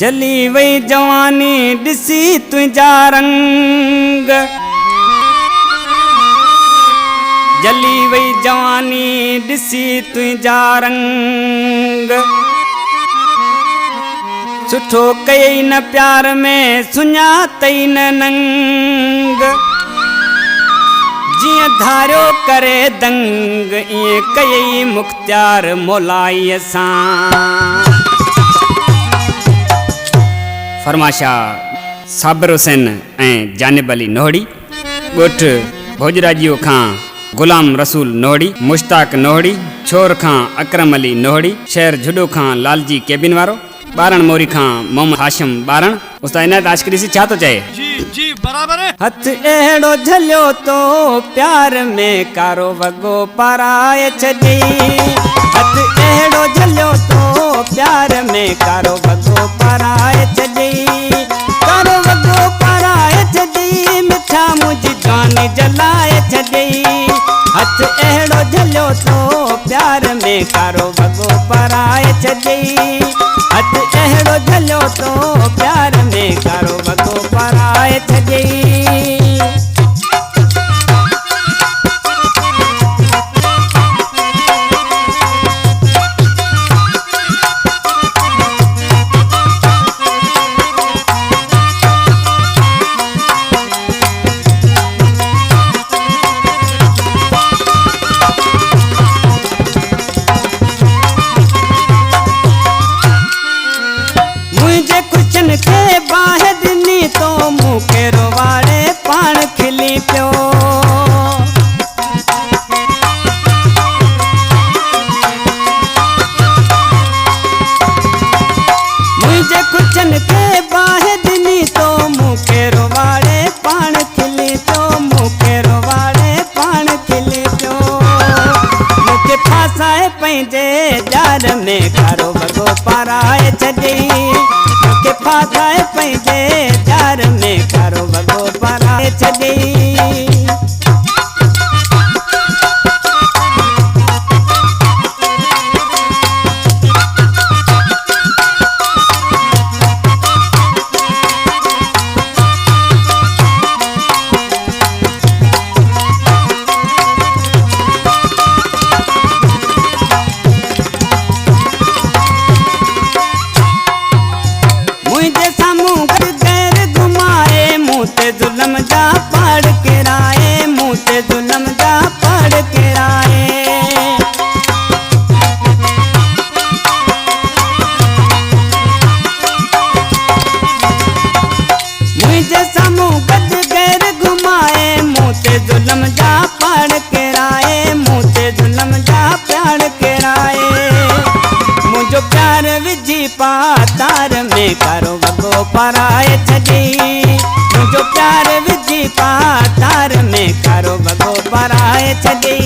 जली वही जवानी दिसी तुझा रंग, जली वही जवानी दिसी तुझा रंग। सुठो कई न प्यार में सुञातई न नंग, जिया धारियो करे दंग इए कई मुख्तियार मोलाई सां। फरमाशा साबिर हुसैन ऐं जानिब अली नोहड़ी, ॻोठ भोजराजीअ खां गुलाम रसूल नोहड़ी, मुश्ताक नोहड़ी, छोर खां अकरम अली नोहड़ी, शहर झुडो खां लालजी केबिन वारो, बारण मोरी खां मोहम्मद हाशिम बारण। उस्ताद इनायत आशिक़ी ॾिसी छा थो चए? जी जी बराबर है। हथ अहिड़ो झलियो तो प्यार में कारो वॻो पाराए छॾी, हथ अहिड़ो झलियो तो प्यार में कारो वॻो पाराए छॾी, कारो वॻो पाराए छॾी, मिठा मुंहिंजी जान जलाए छॾी। हथ अहिड़ो झलियो तो प्यार में कारो वॻो पाराए छॾी, हथ अहिड़ो झलियो तो प्यार में कारो वॻो पाराए छॾी। के बाह दिनी तो मूंखे रोवाड़े पाण खिली पियो, मुंहिंजे कुझनि के बाह दिनी तो मूंखे रोवाड़े पाण खिली पियो, मूंखे रोवाड़े पाण खिली पियो। मूंखे फासाए पंहिंजे जार में कारो वॻो पाराए छॾी, के फासाए पंहिंजे जार में कारो वॻो पाराए छॾी। जुलम जा पढ़ के राए, मुँह ते जुलम जा पढ़ के राए, मुझे सामूं गद गैर घुमाए, मुँह ते जुलम जा पढ़ के राए, मुँह ते जुलम जा पढ़ के राए। मुझो प्यार विझी पातार में कारो वॻो पाराए छॾी, मुझो प्यार विझी पातार में कारो वॻो पाराए छॾी।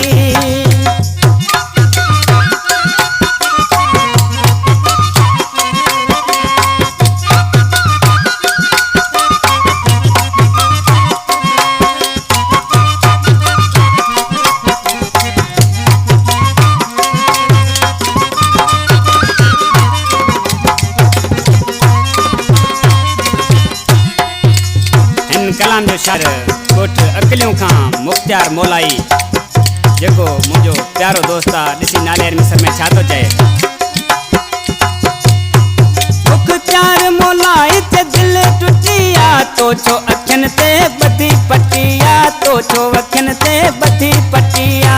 कलाम जो शार ॻोठ अकलियूं खां मुख्तियार मोलाई, जेको मुंहिंजो प्यारो दोस्त आहे, ॾिसी नाले मिसर में छा थो चए? मुख्तियार मोलाई ते दिलि टुटिया, तो छो अखियुनि ते ॿधी पटिया, तो छो अखियुनि ते ॿधी पटिया।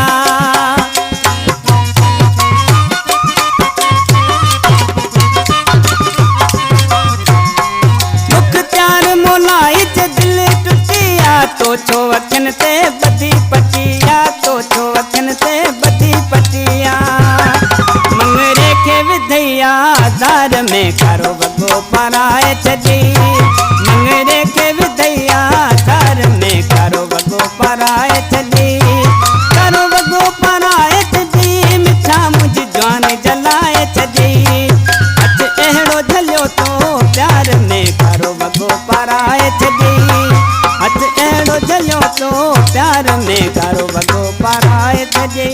मुख्तियार मोलाई ते दिलि टुटिया, तो छो अखियुनि ते ॿधी पटिया, तो छो अखियुनि ते ॿधी पटिया। मंगरे खे विधैया ज़ार में कारो वॻो पाराए छॾी, मंगरे खे विधैया ज़ार प्यार में कारो वॻो पाराए छॾी हथ अहिड़ो झलियो तो प्यार में कारो वॻो पाराए छॾी।